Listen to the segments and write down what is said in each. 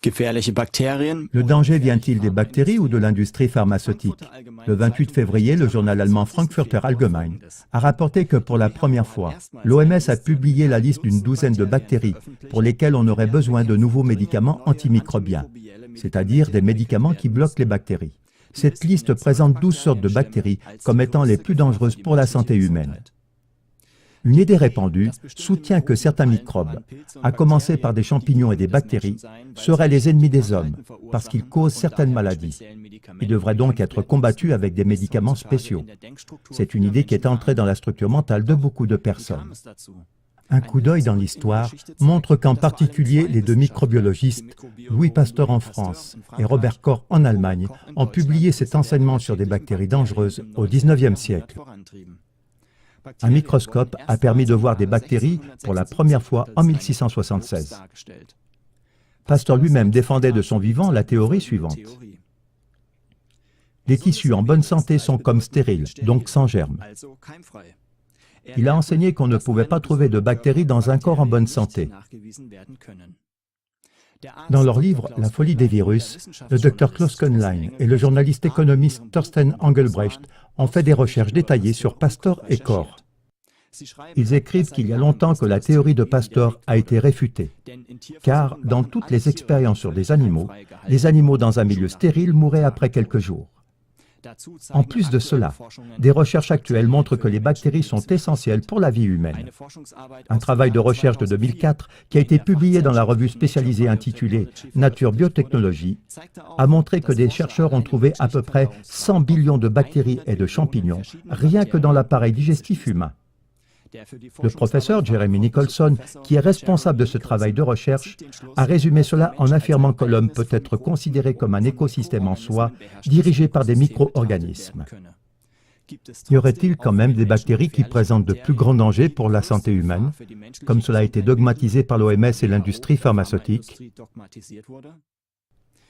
Le danger vient-il des bactéries ou de l'industrie pharmaceutique? Le 28 février, le journal allemand Frankfurter Allgemein a rapporté que pour la première fois, l'OMS a publié la liste d'une douzaine de bactéries pour lesquelles on aurait besoin de nouveaux médicaments antimicrobiens, c'est-à-dire des médicaments qui bloquent les bactéries. Cette liste présente 12 sortes de bactéries comme étant les plus dangereuses pour la santé humaine. Une idée répandue soutient que certains microbes, à commencer par des champignons et des bactéries, seraient les ennemis des hommes parce qu'ils causent certaines maladies. Ils devraient donc être combattus avec des médicaments spéciaux. C'est une idée qui est entrée dans la structure mentale de beaucoup de personnes. Un coup d'œil dans l'histoire montre qu'en particulier les deux microbiologistes, Louis Pasteur en France et Robert Koch en Allemagne, ont publié cet enseignement sur des bactéries dangereuses au XIXe siècle. Un microscope a permis de voir des bactéries pour la première fois en 1676. Pasteur lui-même défendait de son vivant la théorie suivante. Les tissus en bonne santé sont comme stériles, donc sans germes. Il a enseigné qu'on ne pouvait pas trouver de bactéries dans un corps en bonne santé. Dans leur livre « La folie des virus », le Dr Klaus Köhnlein et le journaliste économiste Thorsten Engelbrecht ont fait des recherches détaillées sur Pasteur et Koch. Ils écrivent qu'il y a longtemps que la théorie de Pasteur a été réfutée, car dans toutes les expériences sur des animaux dans un milieu stérile mouraient après quelques jours. En plus de cela, des recherches actuelles montrent que les bactéries sont essentielles pour la vie humaine. Un travail de recherche de 2004, qui a été publié dans la revue spécialisée intitulée « Nature Biotechnologie », a montré que des chercheurs ont trouvé à peu près 100 billions de bactéries et de champignons, rien que dans l'appareil digestif humain. Le professeur Jeremy Nicholson, qui est responsable de ce travail de recherche, a résumé cela en affirmant que l'homme peut être considéré comme un écosystème en soi, dirigé par des micro-organismes. Y aurait-il quand même des bactéries qui présentent de plus grands dangers pour la santé humaine, comme cela a été dogmatisé par l'OMS et l'industrie pharmaceutique?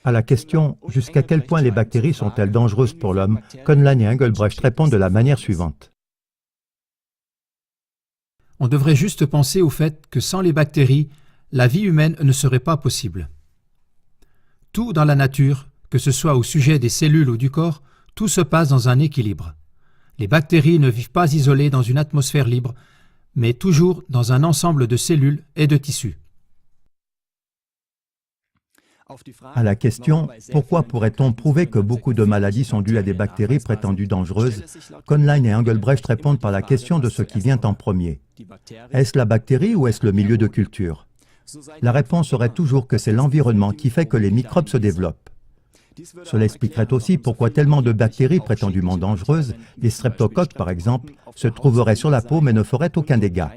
À la question « Jusqu'à quel point les bactéries sont-elles dangereuses pour l'homme ?», Köhnlein et Engelbrecht répondent de la manière suivante. On devrait juste penser au fait que sans les bactéries, la vie humaine ne serait pas possible. Tout dans la nature, que ce soit au sujet des cellules ou du corps, tout se passe dans un équilibre. Les bactéries ne vivent pas isolées dans une atmosphère libre, mais toujours dans un ensemble de cellules et de tissus. À la question « Pourquoi pourrait-on prouver que beaucoup de maladies sont dues à des bactéries prétendues dangereuses ?», Köhnlein et Engelbrecht répondent par la question de ce qui vient en premier. Est-ce la bactérie ou est-ce le milieu de culture? La réponse serait toujours que c'est l'environnement qui fait que les microbes se développent. Cela expliquerait aussi pourquoi tellement de bactéries prétendument dangereuses, les streptocoques par exemple, se trouveraient sur la peau mais ne feraient aucun dégât.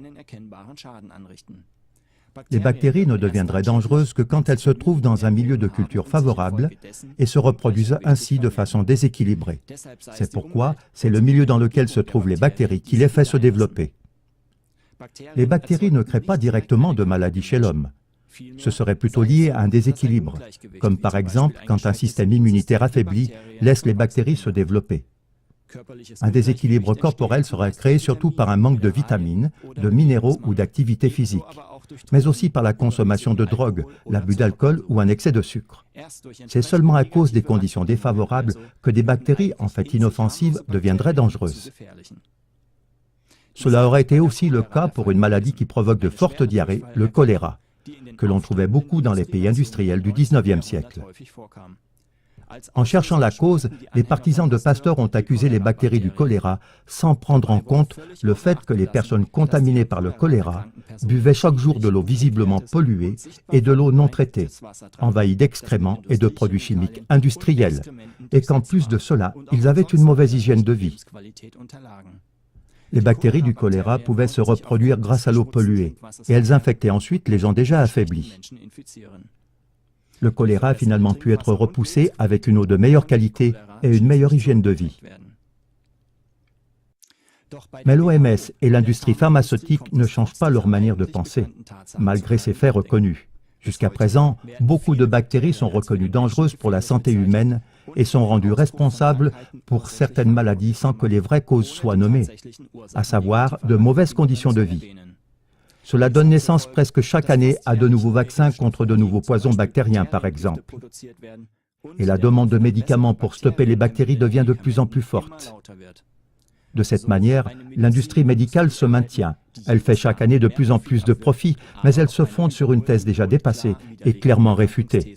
Les bactéries ne deviendraient dangereuses que quand elles se trouvent dans un milieu de culture favorable et se reproduisent ainsi de façon déséquilibrée. C'est pourquoi c'est le milieu dans lequel se trouvent les bactéries qui les fait se développer. Les bactéries ne créent pas directement de maladies chez l'homme. Ce serait plutôt lié à un déséquilibre, comme par exemple quand un système immunitaire affaibli laisse les bactéries se développer. Un déséquilibre corporel serait créé surtout par un manque de vitamines, de minéraux ou d'activité physique, mais aussi par la consommation de drogue, l'abus d'alcool ou un excès de sucre. C'est seulement à cause des conditions défavorables que des bactéries, en fait inoffensives, deviendraient dangereuses. Cela aurait été aussi le cas pour une maladie qui provoque de fortes diarrhées, le choléra, que l'on trouvait beaucoup dans les pays industriels du XIXe siècle. En cherchant la cause, les partisans de Pasteur ont accusé les bactéries du choléra sans prendre en compte le fait que les personnes contaminées par le choléra buvaient chaque jour de l'eau visiblement polluée et de l'eau non traitée, envahie d'excréments et de produits chimiques industriels, et qu'en plus de cela, ils avaient une mauvaise hygiène de vie. Les bactéries du choléra pouvaient se reproduire grâce à l'eau polluée, et elles infectaient ensuite les gens déjà affaiblis. Le choléra a finalement pu être repoussé avec une eau de meilleure qualité et une meilleure hygiène de vie. Mais l'OMS et l'industrie pharmaceutique ne changent pas leur manière de penser, malgré ces faits reconnus. Jusqu'à présent, beaucoup de bactéries sont reconnues dangereuses pour la santé humaine et sont rendues responsables pour certaines maladies sans que les vraies causes soient nommées, à savoir de mauvaises conditions de vie. Cela donne naissance presque chaque année à de nouveaux vaccins contre de nouveaux poisons bactériens, par exemple. Et la demande de médicaments pour stopper les bactéries devient de plus en plus forte. De cette manière, l'industrie médicale se maintient. Elle fait chaque année de plus en plus de profits, mais elle se fonde sur une thèse déjà dépassée et clairement réfutée.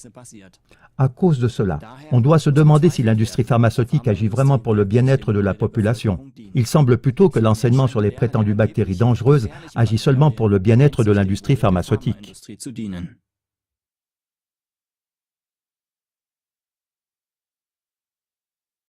À cause de cela, on doit se demander si l'industrie pharmaceutique agit vraiment pour le bien-être de la population. Il semble plutôt que l'enseignement sur les prétendues bactéries dangereuses agit seulement pour le bien-être de l'industrie pharmaceutique.